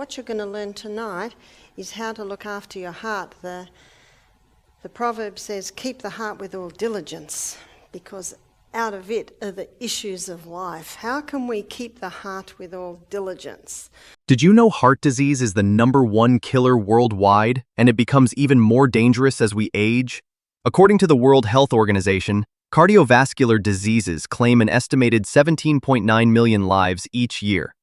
what you're going to learn tonight is how to look after your heart. The proverb says, keep the heart with all diligence, because out of it are the issues of life. How can we keep the heart with all diligence? Did you know heart disease is the #1 killer worldwide, and it becomes even more dangerous as we age? According to the World Health Organization, cardiovascular diseases claim an estimated 17.9 million lives each year.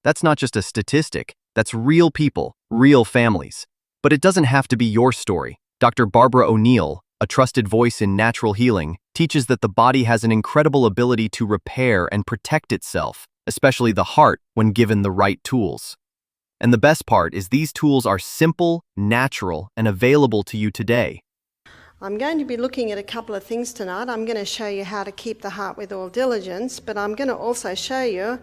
That's not just a statistic, that's real people, real families. But it doesn't have to be your story. Dr. Barbara O'Neill, a trusted voice in natural healing, teaches that the body has an incredible ability to repair and protect itself, especially the heart when given the right tools. And the best part is these tools are simple, natural, and available to you today. I'm going to be looking at a couple of things tonight. I'm going to show you how to keep the heart with all diligence, but I'm going to also show you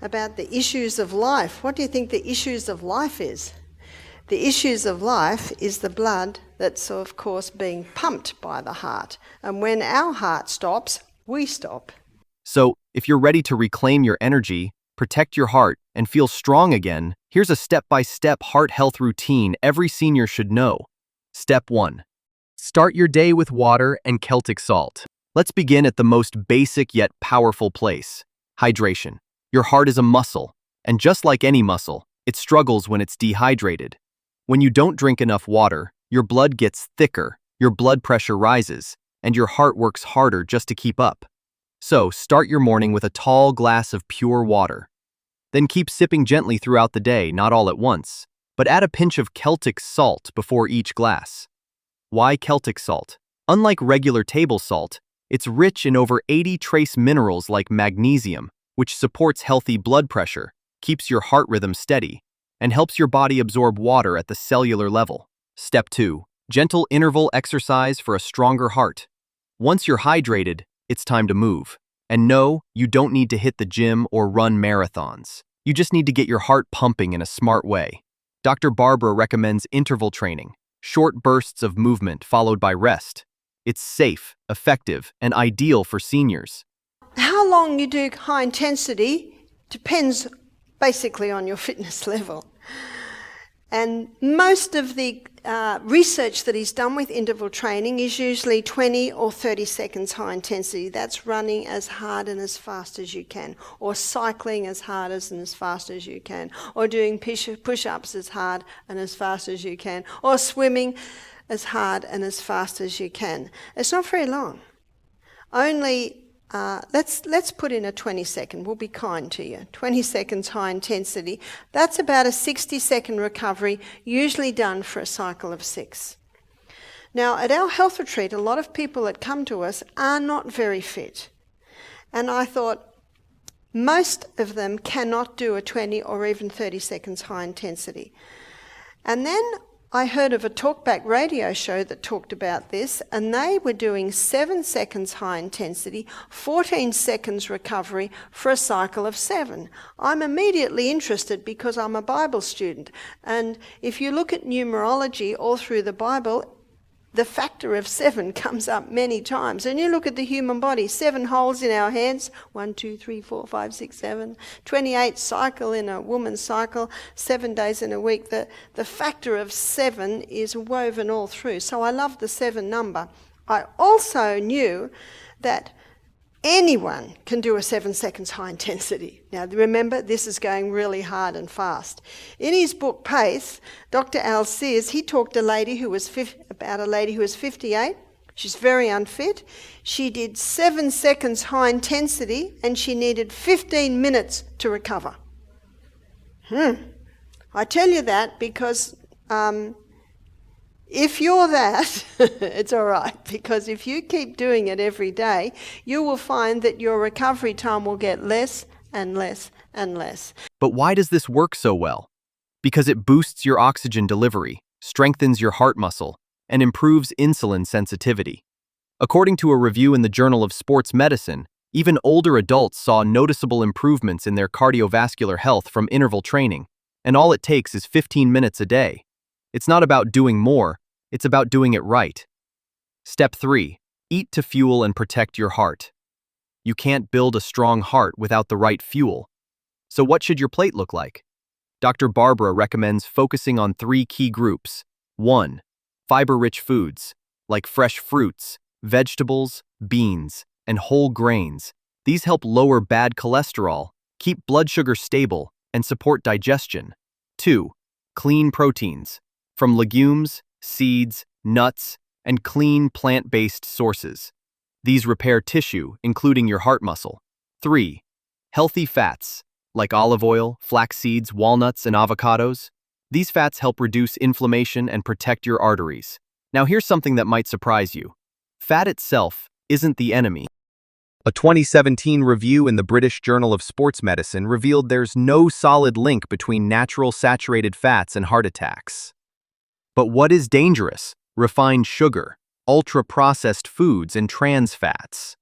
about the issues of life. What do you think the issues of life is? The issues of life is the blood that's, of course, being pumped by the heart. And when our heart stops, we stop. So, if you're ready to reclaim your energy, protect your heart, and feel strong again, here's a step-by-step heart health routine every senior should know. Step 1. Start your day with water and Celtic salt. Let's begin at the most basic yet powerful place: hydration. Your heart is a muscle, and just like any muscle, it struggles when it's dehydrated. When you don't drink enough water, your blood gets thicker, your blood pressure rises, and your heart works harder just to keep up. So, start your morning with a tall glass of pure water. Then keep sipping gently throughout the day, not all at once, but add a pinch of Celtic salt before each glass. Why Celtic salt? Unlike regular table salt, it's rich in over 80 trace minerals like magnesium, which supports healthy blood pressure, keeps your heart rhythm steady, and helps your body absorb water at the cellular level. Step 2. Gentle interval exercise for a stronger heart. Once you're hydrated, it's time to move. And no, you don't need to hit the gym or run marathons. You just need to get your heart pumping in a smart way. Dr. Barbara recommends interval training, short bursts of movement followed by rest. It's safe, effective, and ideal for seniors. How long you do high intensity depends basically on your fitness level. And most of the research that is done with interval training is usually 20 or 30 seconds high intensity. That's running as hard and as fast as you can, or cycling as hard and as fast as you can, or doing push-ups as hard and as fast as you can, or swimming as hard and as fast as you can. It's not very long. Only let's put in a 20-second. We'll be kind to you. 20 seconds high intensity. That's about a 60-second recovery, usually done for a cycle of 6. Now, at our health retreat, a lot of people that come to us are not very fit. And I thought most of them cannot do a 20 or even 30 seconds high intensity. And then I heard of a talkback radio show that talked about this, and they were doing 7 seconds high intensity, 14 seconds recovery for a cycle of 7. I'm immediately interested because I'm a Bible student, and if you look at numerology all through the Bible, the factor of 7 comes up many times. And you look at the human body, 7 holes in our hands, 1, 2, 3, 4, 5, 6, 7, 28 cycle in a woman's cycle, 7 days in a week. The factor of 7 is woven all through. So I love the 7 number. I also knew that anyone can do a 7 seconds high intensity. Now remember, this is going really hard and fast. In his book Pace, Dr. Al Sears, he talked about a lady who was 58. She's very unfit. She did 7 seconds high intensity and she needed 15 minutes to recover. I tell you that because if you're that, it's all right, because if you keep doing it every day, you will find that your recovery time will get less and less and less. But why does this work so well? Because it boosts your oxygen delivery, strengthens your heart muscle, and improves insulin sensitivity. According to a review in the Journal of Sports Medicine, even older adults saw noticeable improvements in their cardiovascular health from interval training, and all it takes is 15 minutes a day. It's not about doing more, it's about doing it right. Step 3. Eat to fuel and protect your heart. You can't build a strong heart without the right fuel. So what should your plate look like? Dr. Barbara recommends focusing on 3 key groups. 1. Fiber-rich foods, like fresh fruits, vegetables, beans, and whole grains. These help lower bad cholesterol, keep blood sugar stable, and support digestion. 2. Clean proteins, from legumes, seeds, nuts, and clean plant-based sources. These repair tissue, including your heart muscle. 3. Healthy fats, like olive oil, flax seeds, walnuts, and avocados. These fats help reduce inflammation and protect your arteries. Now here's something that might surprise you. Fat itself isn't the enemy. A 2017 review in the British Journal of Sports Medicine revealed there's no solid link between natural saturated fats and heart attacks. But what is dangerous? Refined sugar, ultra-processed foods, and trans fats.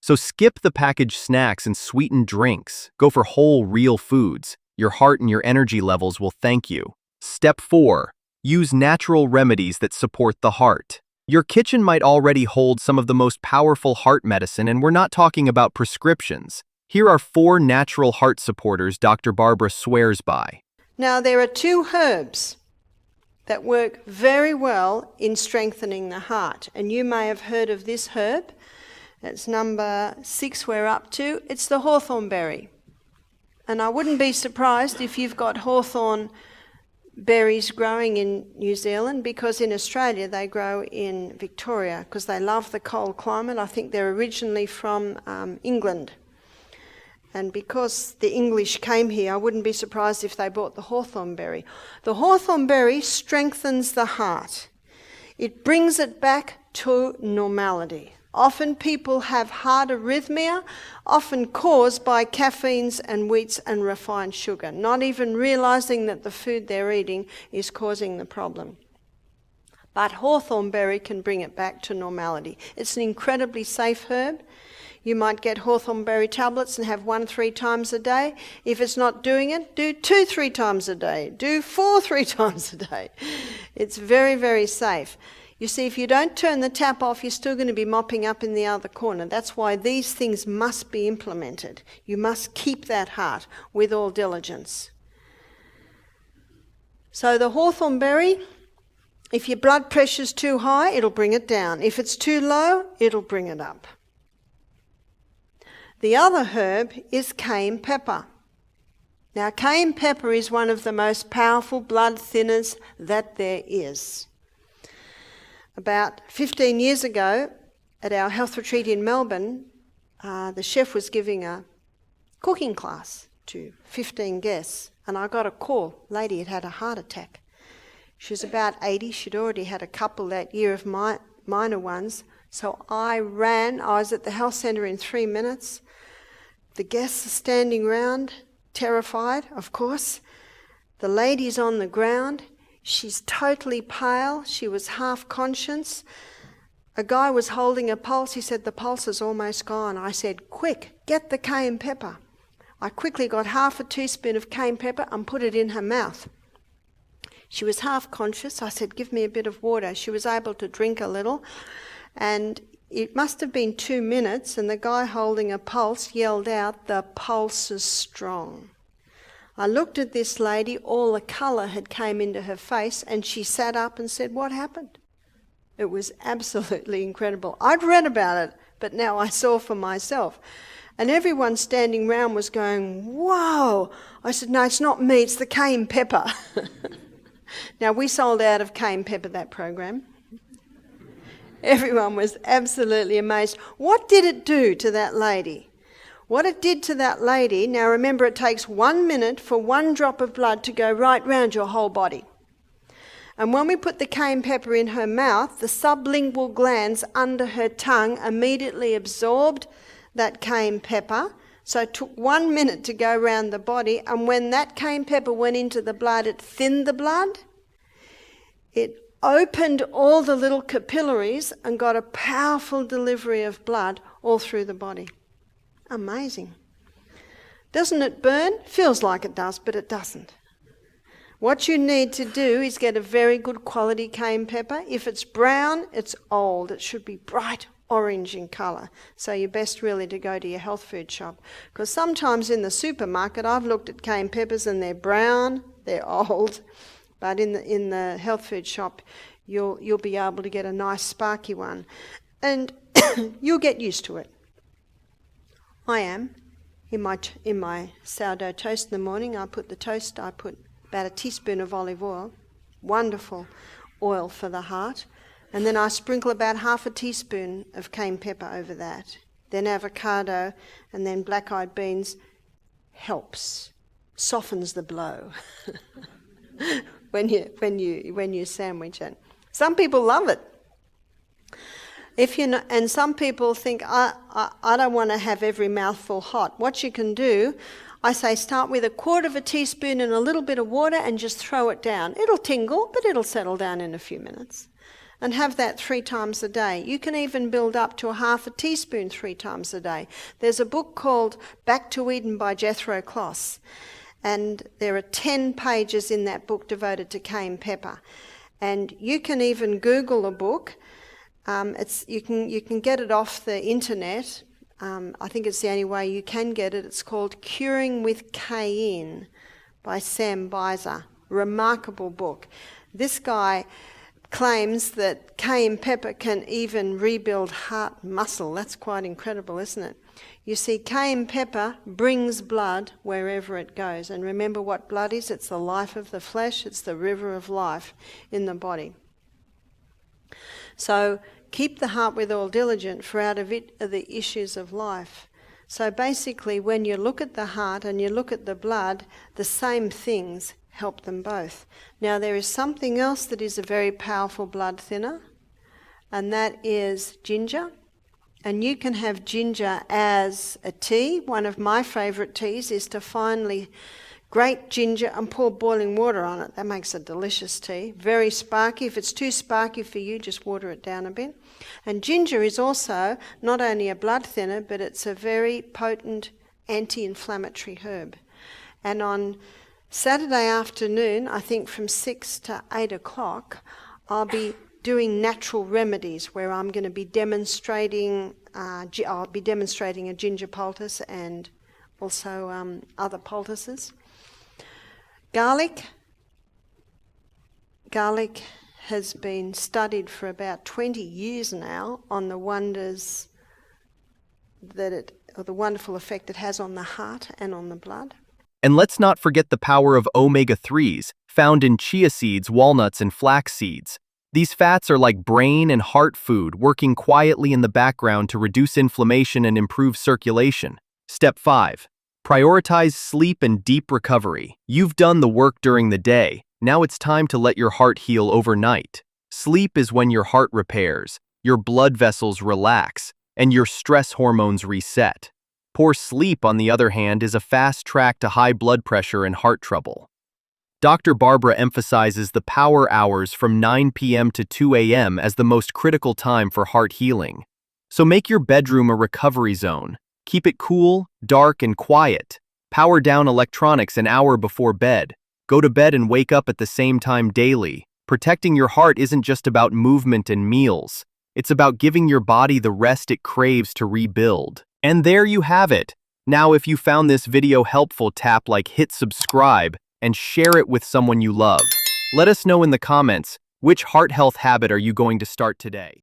So skip the packaged snacks and sweetened drinks. Go for whole, real foods. Your heart and your energy levels will thank you. Step 4. Use natural remedies that support the heart. Your kitchen might already hold some of the most powerful heart medicine, and we're not talking about prescriptions. Here are 4 natural heart supporters Dr. Barbara swears by. Now, there are 2 herbs that work very well in strengthening the heart, and you may have heard of this herb. It's number 6 we're up to. It's the hawthorn berry. And I wouldn't be surprised if you've got hawthorn berries growing in New Zealand, because in Australia they grow in Victoria because they love the cold climate. I think they're originally from England. And because the English came here, I wouldn't be surprised if they bought the hawthorn berry. The hawthorn berry strengthens the heart. It brings it back to normality. Often people have heart arrhythmia, often caused by caffeines and wheats and refined sugar, not even realising that the food they're eating is causing the problem. But hawthorn berry can bring it back to normality. It's an incredibly safe herb. You might get hawthorn berry tablets and have 1 3 times a day. If it's not doing it, do 2 3 times a day. Do 4 3 times a day. It's very, very safe. You see, if you don't turn the tap off, you're still going to be mopping up in the other corner. That's why these things must be implemented. You must keep that heart with all diligence. So the hawthorn berry, if your blood pressure's too high, it'll bring it down. If it's too low, it'll bring it up. The other herb is cayenne pepper. Now, cayenne pepper is one of the most powerful blood thinners that there is. About 15 years ago, at our health retreat in Melbourne, the chef was giving a cooking class to 15 guests, and I got a call. Lady had had a heart attack. She was about 80. She'd already had a couple that year of minor ones. So I ran. I was at the health centre in 3 minutes. The guests are standing round, terrified, of course. The lady's on the ground. She's totally pale. She was half conscious. A guy was holding a pulse. He said, the pulse is almost gone. I said, quick, get the cayenne pepper. I quickly got half a teaspoon of cayenne pepper and put it in her mouth. She was half conscious. I said, give me a bit of water. She was able to drink a little. And it must have been 2 minutes, and the guy holding a pulse yelled out, the pulse is strong. I looked at this lady, all the colour had came into her face, and she sat up and said, what happened? It was absolutely incredible. I'd read about it, but now I saw for myself. And everyone standing round was going, whoa. I said, no, it's not me, it's the cayenne pepper. Now, we sold out of cayenne pepper, that program. Everyone was absolutely amazed. What did it do to that lady? What it did to that lady, now remember, it takes 1 minute for 1 drop of blood to go right round your whole body. And when we put the cayenne pepper in her mouth, the sublingual glands under her tongue immediately absorbed that cayenne pepper. So it took 1 minute to go around the body, and when that cayenne pepper went into the blood, it thinned the blood. It opened all the little capillaries and got a powerful delivery of blood all through the body. Amazing. Doesn't it burn? Feels like it does, but it doesn't. What you need to do is get a very good quality cayenne pepper. If it's brown, it's old. It should be bright orange in colour. So you're best really to go to your health food shop. Because sometimes in the supermarket, I've looked at cayenne peppers and they're brown, they're old, but in the health food shop, you'll be able to get a nice sparky one. And you'll get used to it. I am. In my sourdough toast in the morning, I put about a teaspoon of olive oil, wonderful oil for the heart, and then I sprinkle about half a teaspoon of cayenne pepper over that. Then avocado, and then black-eyed beans helps, softens the blow when you sandwich it. Some people love it. And some people think, I don't want to have every mouthful hot. What you can do, I say start with 1/4 teaspoon and a little bit of water and just throw it down. It'll tingle, but it'll settle down in a few minutes. And have that 3 times a day. You can even build up to 1/2 teaspoon 3 times a day. There's a book called Back to Eden by Jethro Kloss, and there are 10 pages in that book devoted to cayenne pepper. And you can even Google a book. You can get it off the internet. I think it's the only way you can get it. It's called Curing with Cayenne by Sam Beiser. Remarkable book. This guy claims that cayenne pepper can even rebuild heart muscle. That's quite incredible, isn't it? You see, cayenne pepper brings blood wherever it goes. And remember what blood is? It's the life of the flesh. It's the river of life in the body. So keep the heart with all diligence, for out of it are the issues of life. So basically, when you look at the heart and you look at the blood, the same things help them both. Now, there is something else that is a very powerful blood thinner, and that is ginger. And you can have ginger as a tea. One of my favourite teas is to finely grate ginger and pour boiling water on it. That makes a delicious tea. Very sparky. If it's too sparky for you, just water it down a bit. And ginger is also not only a blood thinner, but it's a very potent anti-inflammatory herb. And on Saturday afternoon, I think from 6 to 8 o'clock, I'll be doing natural remedies where I'm going to be demonstrating, I'll be demonstrating a ginger poultice and also other poultices. Garlic has been studied for about 20 years now on the wonders or the wonderful effect it has on the heart and on the blood. And let's not forget the power of omega-3s, found in chia seeds, walnuts, and flax seeds. These fats are like brain and heart food, working quietly in the background to reduce inflammation and improve circulation. Step 5. Prioritize sleep and deep recovery. You've done the work during the day. Now it's time to let your heart heal overnight. Sleep is when your heart repairs, your blood vessels relax, and your stress hormones reset. Poor sleep, on the other hand, is a fast track to high blood pressure and heart trouble. Dr. Barbara emphasizes the power hours from 9 p.m. to 2 a.m. as the most critical time for heart healing. So make your bedroom a recovery zone. Keep it cool, dark, and quiet. Power down electronics an hour before bed. Go to bed and wake up at the same time daily. Protecting your heart isn't just about movement and meals. It's about giving your body the rest it craves to rebuild. And there you have it. Now, if you found this video helpful, hit subscribe and share it with someone you love. Let us know in the comments, which heart health habit are you going to start today?